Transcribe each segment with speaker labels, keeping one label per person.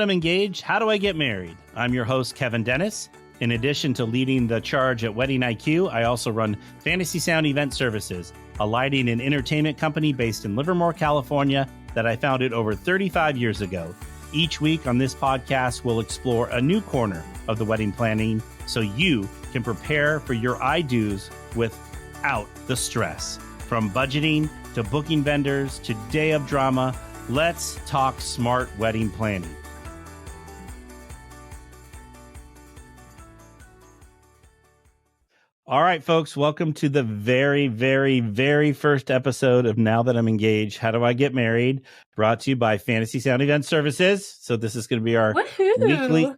Speaker 1: I'm engaged. How do I get married? I'm your host, Kevin Dennis. In addition to leading the charge at Wedding IQ, I also run Fantasy Sound Event Services, a lighting and entertainment company based in Livermore, California, that I founded over 35 years ago. Each week on this podcast, we'll explore a new corner of the wedding planning so you can prepare for your I-dos without the stress. From budgeting to booking vendors to day of drama, let's talk smart wedding planning. All right, folks, welcome to the very, very, very first episode of Now That I'm Engaged, How Do I Get Married? Brought to you by Fantasy Sound Event Services. So this is going to be our weekly,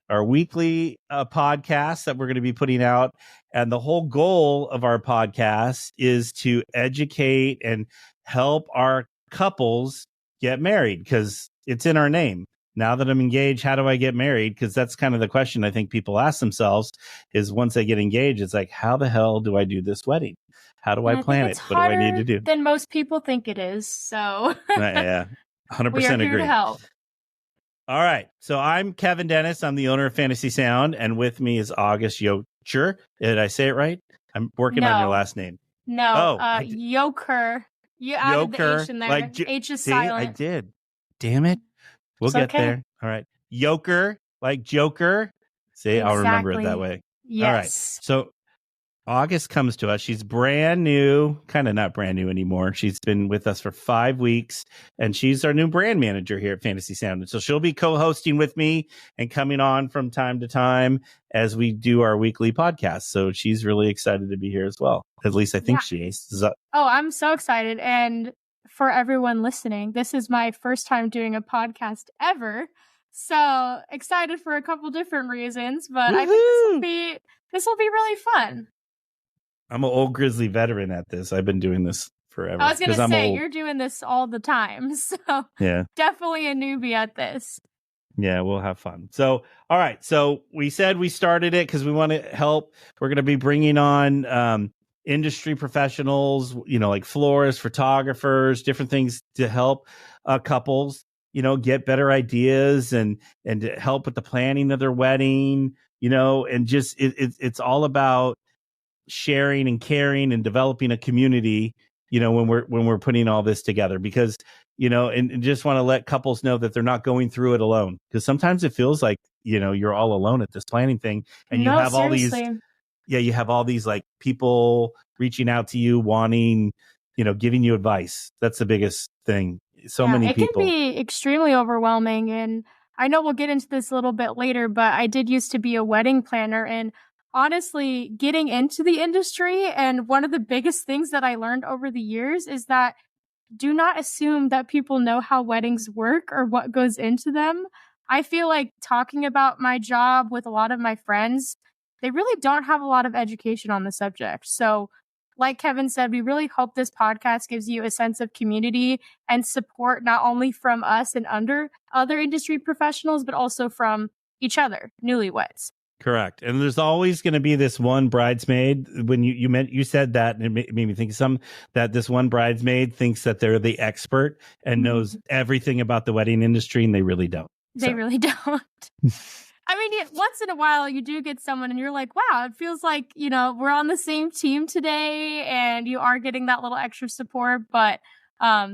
Speaker 1: our weekly podcast that we're going to be putting out. And the whole goal of our podcast is to educate and help our couples get married, because it's in our name. Now that I'm engaged, how do I get married? Because that's kind of the question I think people ask themselves is once they get engaged, it's like, how the hell do I do this wedding? How do I plan it? What do I need to do?
Speaker 2: Than most people think it is. So
Speaker 1: yeah, 100%
Speaker 2: we are here
Speaker 1: agree.
Speaker 2: to help.
Speaker 1: All right. So I'm Kevin Dennis. I'm the owner of Fantasy Sound. And with me is August Yocher. Did I say it right? I'm working on your last name.
Speaker 2: No. Yocher. You added the H in there. Like, H is silent.
Speaker 1: I did. Damn it. We'll get there. All right. Yoker, like Joker. See, I'll remember it that way.
Speaker 2: Yes.
Speaker 1: All right. So August comes to us. She's brand new, kind of not brand new anymore. She's been with us for 5 weeks, and she's our new brand manager here at Fantasy Sound. And so she'll be co-hosting with me and coming on from time to time as we do our weekly podcast. So she's really excited to be here as well. At least I think she is.
Speaker 2: Oh, I'm so excited. And for everyone listening, this is my first time doing a podcast ever. So excited for a couple different reasons, but I think this will be really fun.
Speaker 1: I'm an old grizzly veteran at this. I've been doing this forever.
Speaker 2: I was going to say, you're doing this all the time. So
Speaker 1: yeah,
Speaker 2: definitely a newbie at this.
Speaker 1: Yeah, we'll have fun. So, all right. So we said we started it because we want to help. We're going to be bringing on industry professionals, like florists, photographers, different things to help couples, get better ideas and to help with the planning of their wedding, and just it's all about sharing and caring and developing a community, when we're putting all this together, because, and just want to let couples know that they're not going through it alone, because sometimes it feels like, you're all alone at this planning thing, and you have all these. Yeah, you have all these like people reaching out to you, wanting, giving you advice. That's the biggest thing. So many people.
Speaker 2: It can be extremely overwhelming. And I know we'll get into this a little bit later, but I did used to be a wedding planner. And honestly, getting into the industry, and one of the biggest things that I learned over the years is that do not assume that people know how weddings work or what goes into them. I feel like talking about my job with a lot of my friends, they really don't have a lot of education on the subject. So like Kevin said, we really hope this podcast gives you a sense of community and support, not only from us and other industry professionals, but also from each other, newlyweds.
Speaker 1: Correct. And there's always going to be this one bridesmaid. When you said that, and it made me think of that this one bridesmaid thinks that they're the expert and knows everything about the wedding industry, and they really don't.
Speaker 2: They really don't. I mean, once in a while, you do get someone and you're like, wow, it feels like, we're on the same team today, and you are getting that little extra support. But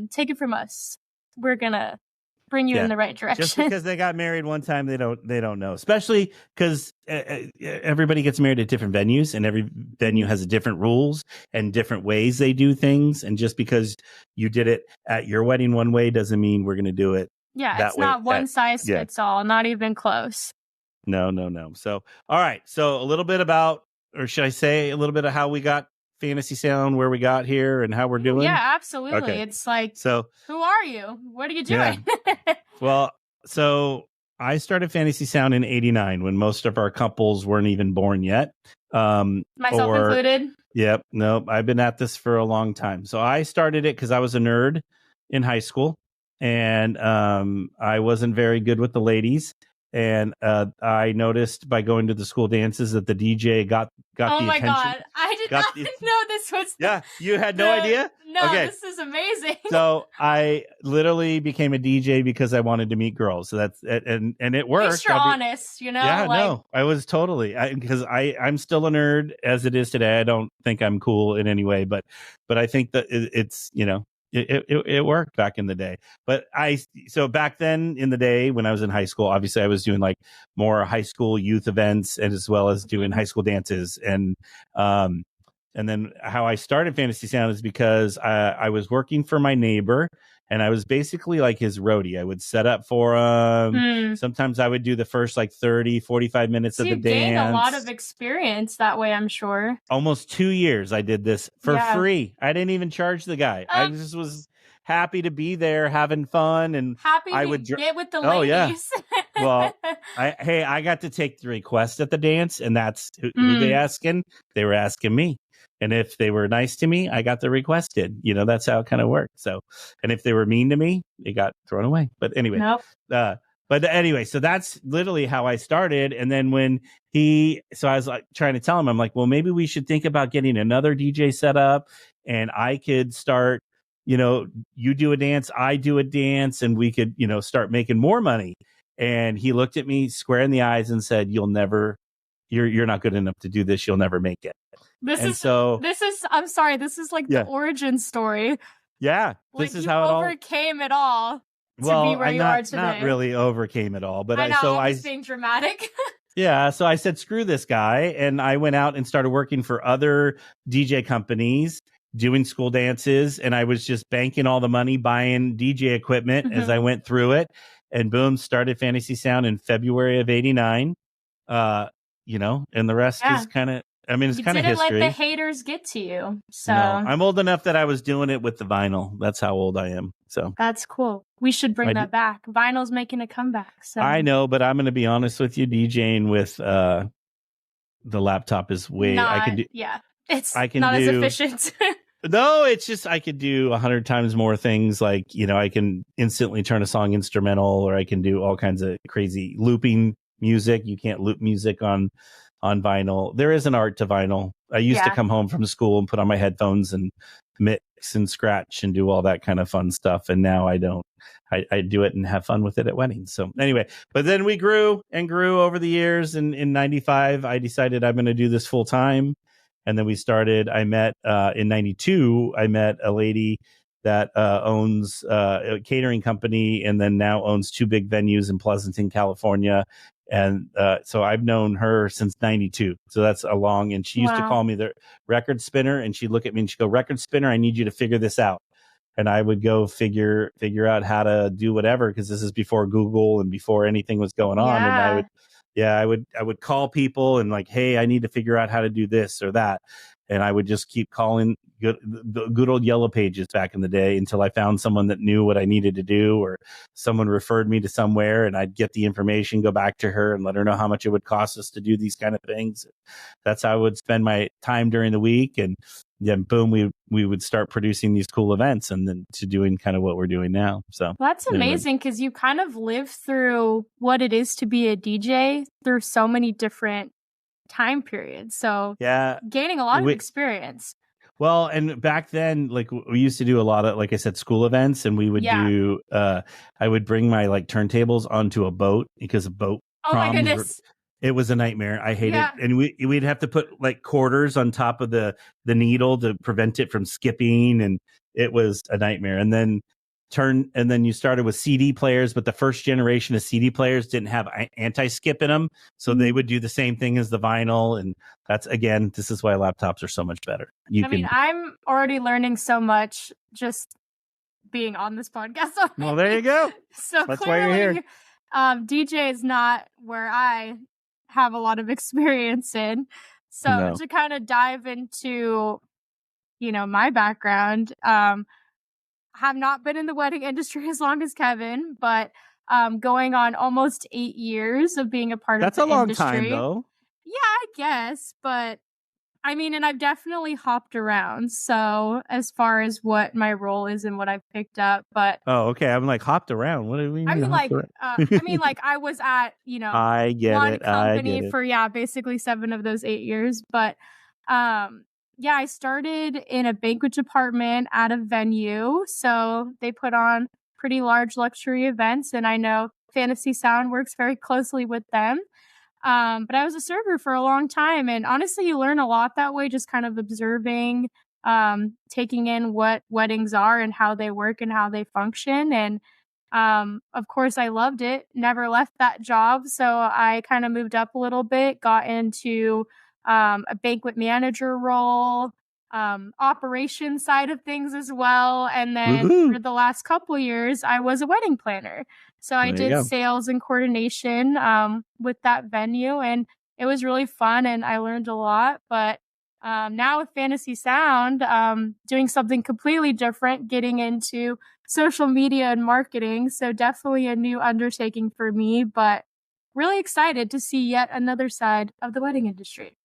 Speaker 2: take it from us. We're going to bring you in the right direction.
Speaker 1: Just because they got married one time, they don't know. Especially because everybody gets married at different venues, and every venue has different rules and different ways they do things. And just because you did it at your wedding one way doesn't mean we're going to do it.
Speaker 2: Yeah, it's not one size fits all, not even close.
Speaker 1: No. So, all right. So a little bit about, or should I say a little bit of how we got Fantasy Sound, where we got here and how we're doing?
Speaker 2: Yeah, absolutely. Okay. It's like, so who are you? What are you doing?
Speaker 1: Yeah. Well, so I started Fantasy Sound in '89 when most of our couples weren't even born yet.
Speaker 2: Myself included.
Speaker 1: Yep. Nope. I've been at this for a long time. So I started it because I was a nerd in high school, and I wasn't very good with the ladies. And I noticed by going to the school dances that the DJ got
Speaker 2: oh
Speaker 1: the
Speaker 2: my
Speaker 1: attention.
Speaker 2: God. I did not know this was
Speaker 1: yeah, you had no idea?
Speaker 2: No,
Speaker 1: okay.
Speaker 2: This is amazing.
Speaker 1: So I literally became a DJ because I wanted to meet girls. So that's and it worked.
Speaker 2: At least you're honest, you know?
Speaker 1: Yeah, no, I was totally because I'm still a nerd as it is today. I don't think I'm cool in any way, but I think that it's it worked back in the day. But so back then in the day when I was in high school, obviously I was doing like more high school youth events and as well as doing high school dances and then how I started Fantasy Sound is because I was working for my neighbor and I was basically like his roadie. I would set up for him. Sometimes I would do the first like 30, 45 minutes of the dance. You gained
Speaker 2: a lot of experience that way, I'm sure.
Speaker 1: Almost 2 years I did this for free. I didn't even charge the guy. I just was happy to be there having fun and
Speaker 2: happy I would get with the ladies.
Speaker 1: Oh, yeah. Well, I got to take the request at the dance and that's who they asking? They were asking me. And if they were nice to me, I got the requested. That's how it kind of worked. So, and if they were mean to me, it got thrown away. But anyway, but anyway, so that's literally how I started. And then so I was like trying to tell him, I'm like, well, maybe we should think about getting another DJ set up and I could start, you do a dance, I do a dance and we could, start making more money. And he looked at me square in the eyes and said, you're not good enough to do this. You'll never make it.
Speaker 2: I'm sorry, this is like the origin story.
Speaker 1: Yeah.
Speaker 2: This is how it all overcame it all to be where you are today.
Speaker 1: Not really overcame it all, but
Speaker 2: I was being dramatic.
Speaker 1: Yeah. So I said, screw this guy. And I went out and started working for other DJ companies doing school dances. And I was just banking all the money, buying DJ equipment as I went through it. And boom, started Fantasy Sound in February of '89. And the rest is kind of, it's kind of history. You didn't let
Speaker 2: the haters get to you. So
Speaker 1: no, I'm old enough that I was doing it with the vinyl. That's how old I am. So
Speaker 2: that's cool. We should bring that back. Vinyl's making a comeback. So
Speaker 1: I know, but I'm going to be honest with you, DJing with the laptop is way I can do.
Speaker 2: Yeah, it's not as efficient.
Speaker 1: No, it's just I could do 100 times more things. Like I can instantly turn a song instrumental, or I can do all kinds of crazy looping music. You can't loop music on vinyl. There is an art to vinyl. I used to come home from school and put on my headphones and mix and scratch and do all that kind of fun stuff. And now I don't. I do it and have fun with it at weddings. So anyway, but then we grew and grew over the years. And in '95, I decided I'm going to do this full time. And then we started, I met in '92, I met a lady that owns a catering company and then now owns 2 big venues in Pleasanton, California. And so I've known her since '92. So that's a long, and she used to call me the record spinner, and she'd look at me and she'd go, record spinner, I need you to figure this out. And I would go figure out how to do whatever, because this is before Google and before anything was going on. And I would call people and like, hey, I need to figure out how to do this or that. And I would just keep calling the good old Yellow Pages back in the day until I found someone that knew what I needed to do, or someone referred me to somewhere, and I'd get the information, go back to her and let her know how much it would cost us to do these kind of things. That's how I would spend my time during the week. And then boom, we would start producing these cool events and then to doing kind of what we're doing now. So
Speaker 2: that's amazing, because you kind of live through what it is to be a DJ through so many different time periods. So gaining a lot of experience.
Speaker 1: Well, and back then, like we used to do a lot of, like I said, school events, and we would do, I would bring my like turntables onto a boat, because a boat.
Speaker 2: Oh my goodness.
Speaker 1: It was a nightmare. I hated it. And we'd have to put like quarters on top of the needle to prevent it from skipping. And it was a nightmare. And then you started with CD players, but the first generation of CD players didn't have anti-skip in them. So they would do the same thing as the vinyl. And this is why laptops are so much better.
Speaker 2: I'm already learning so much just being on this podcast already.
Speaker 1: Well, there you go.
Speaker 2: So
Speaker 1: that's
Speaker 2: clearly,
Speaker 1: why you're here.
Speaker 2: DJ is not where I have a lot of experience in. So to kind of dive into, my background, have not been in the wedding industry as long as Kevin, but going on almost 8 years of being a part of the industry.
Speaker 1: That's a long time, though.
Speaker 2: Yeah, I guess, but I mean, and I've definitely hopped around. So as far as what my role is and what I've picked up, but
Speaker 1: Oh, okay. I'm like hopped around. What do we
Speaker 2: I
Speaker 1: mean
Speaker 2: mean,
Speaker 1: hopped
Speaker 2: like,
Speaker 1: around?
Speaker 2: I was at,
Speaker 1: I get
Speaker 2: one
Speaker 1: it. I get
Speaker 2: company
Speaker 1: it.
Speaker 2: for, basically 7 of those 8 years. But, yeah, I started in a banquet department at a venue. So they put on pretty large luxury events. And I know Fantasy Sound works very closely with them. But I was a server for a long time. And honestly, you learn a lot that way, just kind of observing, taking in what weddings are and how they work and how they function. And of course, I loved it, never left that job. So I kind of moved up a little bit, got into a banquet manager role, operation side of things as well. And then
Speaker 1: Woohoo!
Speaker 2: for the last couple years, I was a wedding planner. So I
Speaker 1: There you
Speaker 2: did
Speaker 1: go.
Speaker 2: sales and coordination with that venue, and it was really fun and I learned a lot. But now with Fantasy Sound, doing something completely different, getting into social media and marketing. So definitely a new undertaking for me, but really excited to see yet another side of the wedding industry.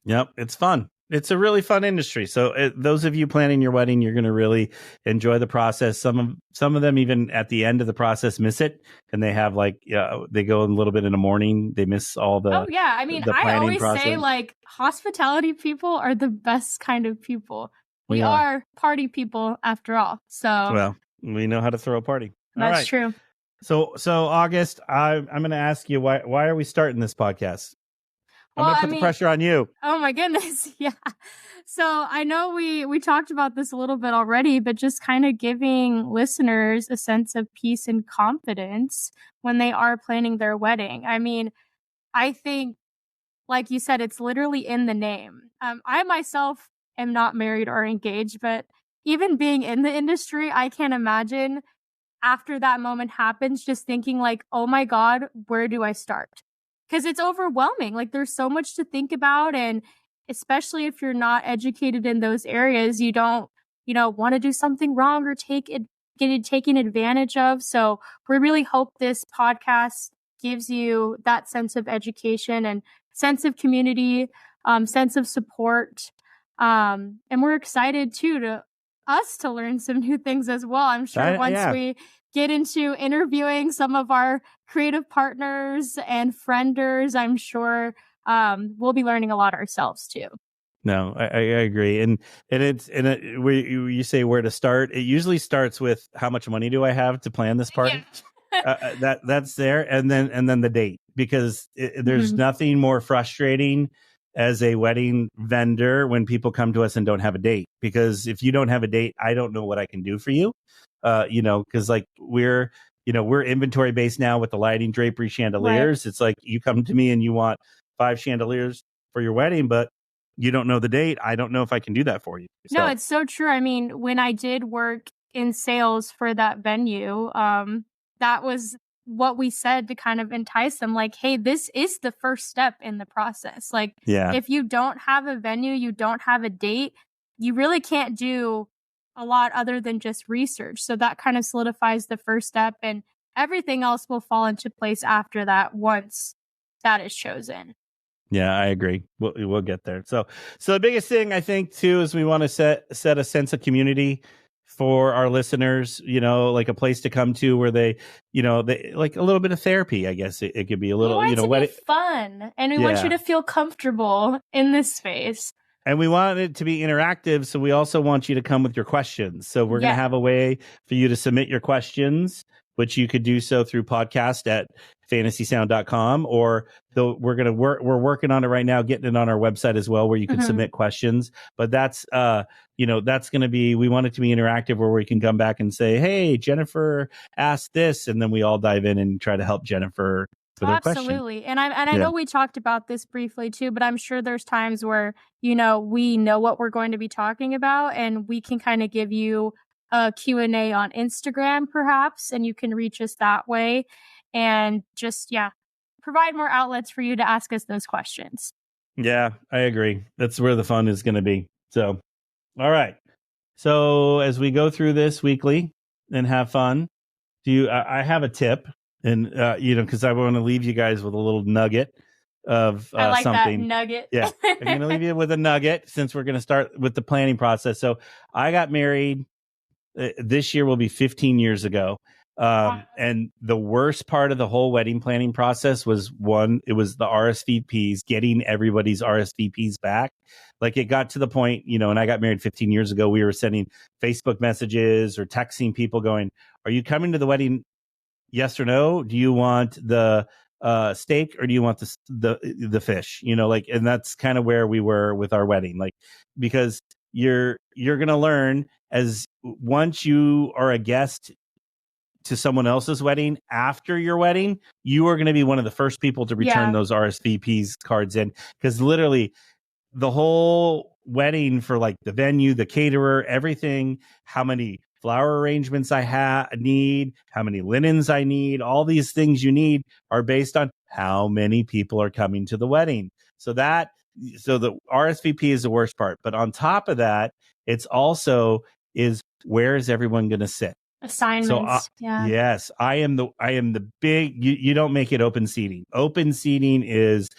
Speaker 1: Yep, it's fun. It's a really fun industry. So those of you planning your wedding, you're going to really enjoy the process. Some of them even at the end of the process miss it, and they have like they go a little bit in the morning. They miss all the
Speaker 2: Oh yeah, I mean,
Speaker 1: the
Speaker 2: I
Speaker 1: planning
Speaker 2: always
Speaker 1: process.
Speaker 2: say like hospitality people are the best kind of people. We are party people after all. So
Speaker 1: well, we know how to throw a party. All
Speaker 2: that's
Speaker 1: right.
Speaker 2: true.
Speaker 1: So August, I'm going to ask you why are we starting this podcast?
Speaker 2: Well,
Speaker 1: I'm going to put the pressure on you.
Speaker 2: Oh my goodness. Yeah. So I know we talked about this a little bit already, but just kind of giving listeners a sense of peace and confidence when they are planning their wedding. I mean, I think, like you said, it's literally in the name. I myself am not married or engaged, but even being in the industry, I can't imagine after that moment happens, just thinking like, oh my God, where do I start? Because it's overwhelming. Like there's so much to think about. And especially if you're not educated in those areas, you don't, want to do something wrong or get it taken advantage of. So we really hope this podcast gives you that sense of education and sense of community, sense of support. And we're excited too to learn some new things as well. I'm sure once we get into interviewing some of our creative partners and frienders, I'm sure we'll be learning a lot ourselves too.
Speaker 1: No, I agree, and where you say where to start. It usually starts with how much money do I have to plan this party. Yeah. That's there, and then the date, because there's nothing more frustrating as a wedding vendor when people come to us and don't have a date. Because if you don't have a date, I don't know what I can do for you. Because like we're inventory based now with the lighting, drapery, chandeliers. Right. It's like you come to me and you want 5 chandeliers for your wedding, but you don't know the date. I don't know if I can do that for you.
Speaker 2: So. No, it's so true. I mean, when I did work in sales for that venue, that was what we said to kind of entice them. Like, hey, this is the first step in the process. Like, if you don't have a venue, you don't have a date, you really can't do a lot other than just research. So that kind of solidifies the first step, and everything else will fall into place after that once that is chosen.
Speaker 1: Yeah, I agree. We'll get there. So the biggest thing I think too is we want to set a sense of community for our listeners. Like a place to come to where they like a little bit of therapy. I guess it could be a little.
Speaker 2: We want it to be fun, and we want you to feel comfortable in this space. And
Speaker 1: we want it to be interactive, so we also want you to come with your questions. So we're going to have a way for you to submit your questions, which you could do so through podcast at fantasysound.com, or we're working on it right now, getting it on our website as well, where you can submit questions. But that's that's going to be, we want it to be interactive, where we can come back and say, hey, Jennifer asked this, and then we all dive in and try to help Jennifer with her question.
Speaker 2: Absolutely. And I know we talked about this briefly too, but I'm sure there's times where, we know what we're going to be talking about, and we can kind of give you a Q&A on Instagram perhaps, and you can reach us that way and just, provide more outlets for you to ask us those questions.
Speaker 1: Yeah, I agree. That's where the fun is going to be. So, all right. So as we go through this weekly and have fun, I have a tip, and, because I want to leave you guys with a little nugget.
Speaker 2: I like
Speaker 1: something.
Speaker 2: that nugget.
Speaker 1: Yeah, I'm going to leave you with a nugget since we're going to start with the planning process. So I got married. This year will be 15 years ago. And the worst part of the whole wedding planning process was it was the RSVPs, getting everybody's RSVPs back. Like it got to the point, and I got married 15 years ago. We were sending Facebook messages or texting people going, "Are you coming to the wedding? Yes or no? Do you want the steak or do you want the fish?" And that's kind of where we were with our wedding, like, because you're going to learn as once you are a guest to someone else's wedding after your wedding, you are going to be one of the first people to return those RSVPs cards in, because literally the whole wedding, for like the venue, the caterer, everything, how many flower arrangements I need, how many linens I need, all these things you need are based on how many people are coming to the wedding. So the RSVP is the worst part. But on top of that, it's also is where is everyone going to sit?
Speaker 2: Assignments.
Speaker 1: Yes, I am the big, you don't make it open seating. Open seating is,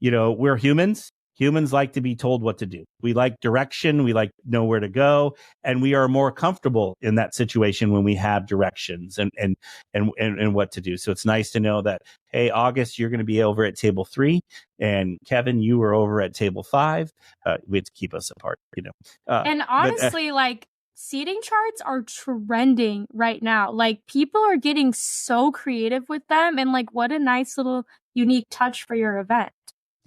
Speaker 1: we're humans. Humans like to be told what to do. We like direction. We like know where to go, and we are more comfortable in that situation when we have directions and what to do. So it's nice to know that, hey, August, you're going to be over at table 3, and Kevin, you were over at table 5. We have to keep us apart,
Speaker 2: And honestly, like, seating charts are trending right now. Like, people are getting so creative with them, and like, what a nice little unique touch for your event.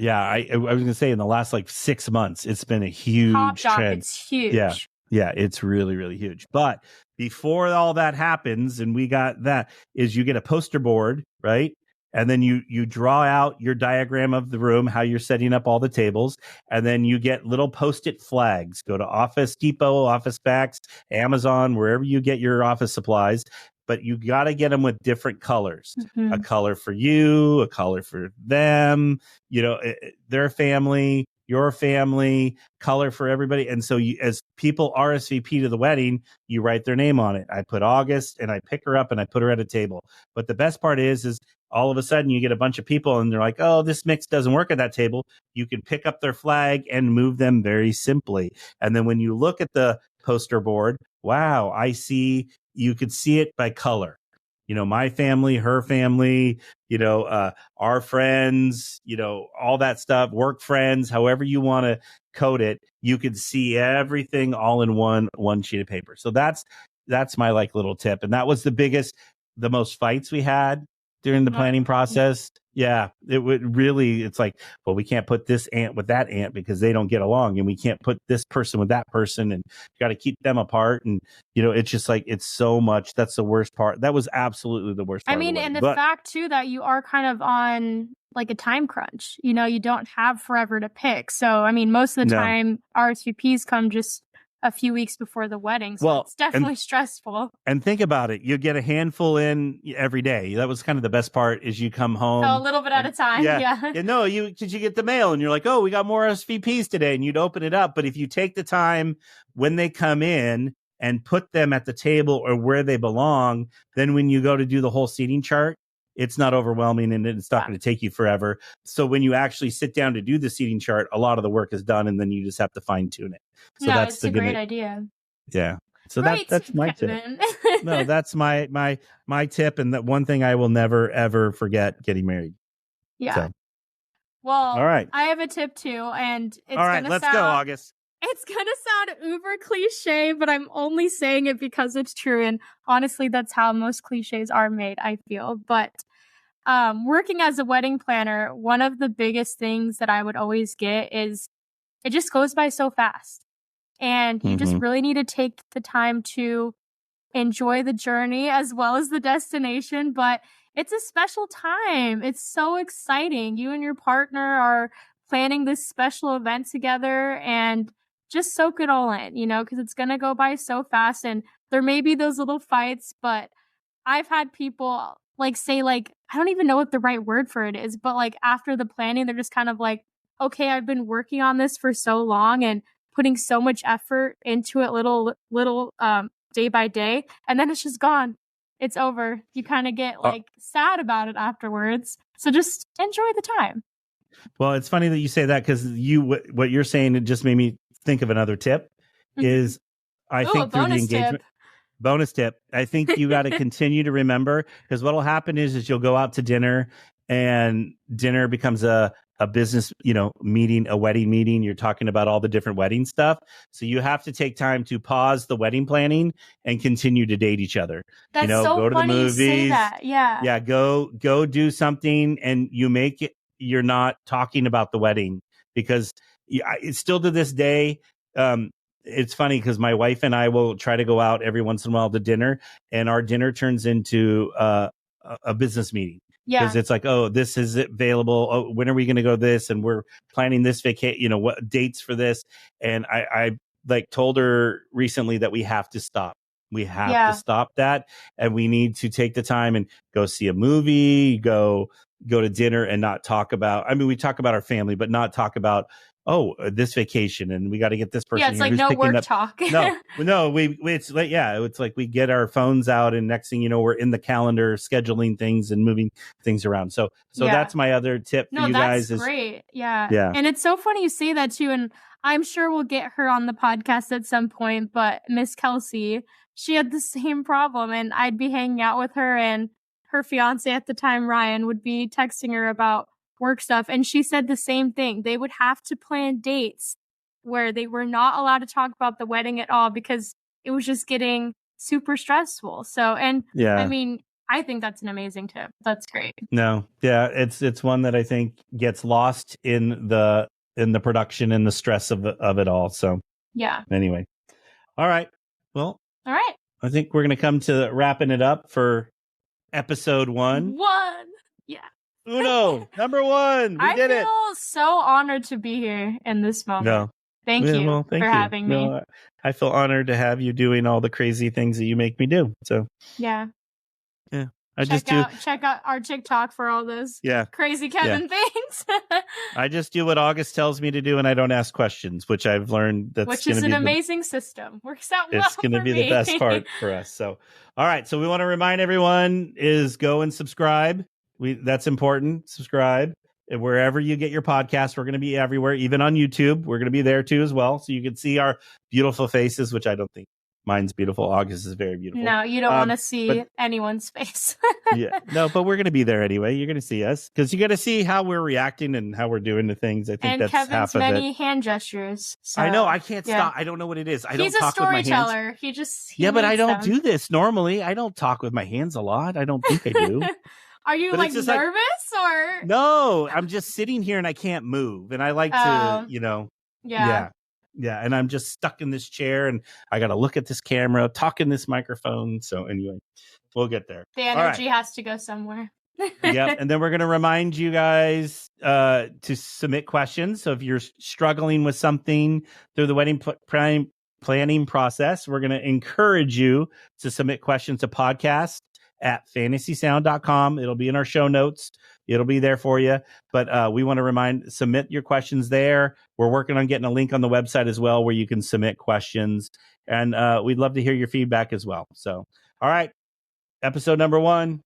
Speaker 1: Yeah, I was going to say in the last like 6 months, it's been a huge trend.
Speaker 2: It's huge.
Speaker 1: Yeah, it's really, really huge. But before all that happens, and we got that, is you get a poster board, right? And then you draw out your diagram of the room, how you're setting up all the tables. And then you get little Post-it flags. Go to Office Depot, Office Packs, Amazon, wherever you get your office supplies. But you got to get them with different colors.
Speaker 2: Mm-hmm.
Speaker 1: A color for you, a color for them, their family, your family, color for everybody. And so as people RSVP to the wedding, you write their name on it. I put August, and I pick her up and I put her at a table. But the best part is all of a sudden you get a bunch of people and they're like, oh, this mix doesn't work at that table. You can pick up their flag and move them very simply. And then when you look at the poster board, wow, you could see it by color. My family, her family, our friends, all that stuff, work friends, however you want to code it, you could see everything all in one sheet of paper. So that's my like little tip. And that was the most fights we had during the planning process. Yeah, it's like, well, we can't put this aunt with that aunt because they don't get along, and we can't put this person with that person, and you got to keep them apart. And, it's just like, it's so much. That's the worst part. That was absolutely the worst part.
Speaker 2: I mean, and the fact too, that you are kind of on like a time crunch, you don't have forever to pick. So, I mean, most of the time RSVPs come just a few weeks before the wedding. So it's definitely stressful.
Speaker 1: And think about it. You get a handful in every day. That was kind of the best part, is you come home.
Speaker 2: A little bit at a time. Yeah.
Speaker 1: No, because you get the mail and you're like, oh, we got more SVPs today. And you'd open it up. But if you take the time when they come in and put them at the table or where they belong, then when you go to do the whole seating chart, it's not overwhelming and it's not going to take you forever. So when you actually sit down to do the seating chart, a lot of the work is done, and then you just have to fine tune it. So
Speaker 2: it's a great idea.
Speaker 1: Yeah. So
Speaker 2: right,
Speaker 1: that's my tip. No, that's my tip, and that one thing I will never ever forget getting married.
Speaker 2: Yeah.
Speaker 1: So.
Speaker 2: Well,
Speaker 1: all right.
Speaker 2: I have a tip too, and it's
Speaker 1: all right. Let's go, August.
Speaker 2: It's gonna sound uber cliche, but I'm only saying it because it's true, and honestly, that's how most cliches are made, I feel. But working as a wedding planner, one of the biggest things that I would always get is it just goes by so fast. And you just really need to take the time to enjoy the journey as well as the destination. But it's a special time. It's so exciting. You and your partner are planning this special event together, and just soak it all in, because it's going to go by so fast. And there may be those little fights, but I've had people say I don't even know what the right word for it is, but after the planning, they're just kind of like, okay, I've been working on this for so long and putting so much effort into it little day by day, and then it's just gone. It's over. You kind of get sad about it afterwards. So just enjoy the time.
Speaker 1: Well, it's funny that you say that because what you're saying, it just made me think of another tip. Is I think through the engagement. Bonus tip. I think you got to continue to remember, because what'll happen is you'll go out to dinner and dinner becomes a business, meeting, a wedding meeting. You're talking about all the different wedding stuff. So you have to take time to pause the wedding planning and continue to date each other.
Speaker 2: That's so
Speaker 1: go to
Speaker 2: funny
Speaker 1: the movies.
Speaker 2: You say that. Yeah.
Speaker 1: Yeah. Go do something, and you make it, you're not talking about the wedding, because it's still to this day, it's funny because my wife and I will try to go out every once in a while to dinner, and our dinner turns into a business meeting.
Speaker 2: Yeah.
Speaker 1: Because it's like, oh, this is available. Oh, when are we going to go this? And we're planning this vacation, what dates for this. And I like told her recently that we have to stop. We have to stop that. And we need to take the time and go see a movie, go to dinner, and not talk about, we talk about our family, but not talk about, this vacation, and we got to get this person.
Speaker 2: Yeah, it's like no work talk.
Speaker 1: No, it's like, it's like we get our phones out, and next thing you know, we're in the calendar scheduling things and moving things around. So that's my other tip for you guys.
Speaker 2: That's great. Yeah. And it's so funny you say that too. And I'm sure we'll get her on the podcast at some point, but Miss Kelsey, she had the same problem, and I'd be hanging out with her, and her fiance at the time, Ryan, would be texting her about work stuff, and she said the same thing. They would have to plan dates where they were not allowed to talk about the wedding at all because it was just getting super stressful. So, and I think that's an amazing tip. That's great.
Speaker 1: No, yeah, it's one that I think gets lost in the production and the stress of it all. So
Speaker 2: yeah.
Speaker 1: Anyway, all right. Well,
Speaker 2: all right.
Speaker 1: I think we're gonna come to wrapping it up for episode 1.
Speaker 2: Yeah.
Speaker 1: Uno, number 1. We did it.
Speaker 2: I feel so honored to be here in this moment.
Speaker 1: No.
Speaker 2: Thank you for having me.
Speaker 1: No, I feel honored to have you doing all the crazy things that you make me do. So
Speaker 2: yeah.
Speaker 1: Check
Speaker 2: out our TikTok for all those crazy Kevin things.
Speaker 1: I just do what August tells me to do, and I don't ask questions, which I've learned which is an
Speaker 2: amazing system. Works out well.
Speaker 1: It's going to be the best part for us. So, all right. So we want to remind everyone is go and subscribe. That's important. Subscribe. And wherever you get your podcasts, we're going to be everywhere, even on YouTube. We're going to be there too as well. So you can see our beautiful faces, which I don't think mine's beautiful. August is very beautiful.
Speaker 2: No, you don't want to see anyone's face.
Speaker 1: No, but we're going to be there anyway. You're going to see us because you got to see how we're reacting and how we're doing the things. I think that's
Speaker 2: Kevin's
Speaker 1: half of it.
Speaker 2: many hand gestures. So,
Speaker 1: I know. I can't stop. I don't know what it is.
Speaker 2: He's
Speaker 1: don't talk with my hands.
Speaker 2: He's a storyteller. He
Speaker 1: but I don't do this normally. I don't talk with my hands a lot. I don't think I do.
Speaker 2: Are you nervous or?
Speaker 1: No, I'm just sitting here and I can't move. And I like to, Yeah. And I'm just stuck in this chair and I got to look at this camera, talk in this microphone. So anyway, we'll get there.
Speaker 2: The energy has to go somewhere.
Speaker 1: Yep. And then we're going to remind you guys to submit questions. So if you're struggling with something through the wedding planning process, we're going to encourage you to submit questions to podcast@fantasysound.com. It'll be in our show notes. It'll be there for you. But we want to submit your questions there. We're working on getting a link on the website as well where you can submit questions. And we'd love to hear your feedback as well. So, all right. Episode number 1.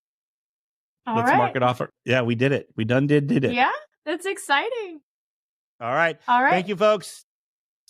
Speaker 1: Let's mark it off. Yeah, we did it. We did it.
Speaker 2: Yeah, that's exciting.
Speaker 1: All right. Thank you, folks.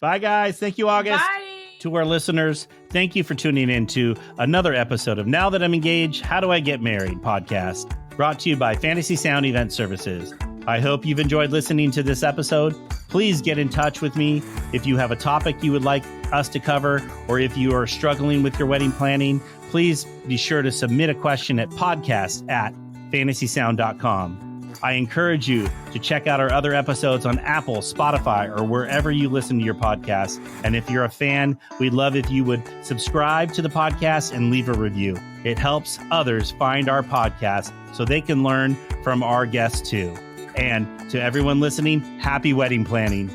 Speaker 1: Bye, guys. Thank you, August.
Speaker 2: Bye.
Speaker 1: To our listeners, thank you for tuning in to another episode of Now That I'm Engaged, How Do I Get Married podcast, brought to you by Fantasy Sound Event Services. I hope you've enjoyed listening to this episode. Please get in touch with me if you have a topic you would like us to cover, or if you are struggling with your wedding planning, please be sure to submit a question at podcast@fantasysound.com. I encourage you to check out our other episodes on Apple, Spotify, or wherever you listen to your podcast. And if you're a fan, we'd love if you would subscribe to the podcast and leave a review. It helps others find our podcast so they can learn from our guests too. And to everyone listening, happy wedding planning.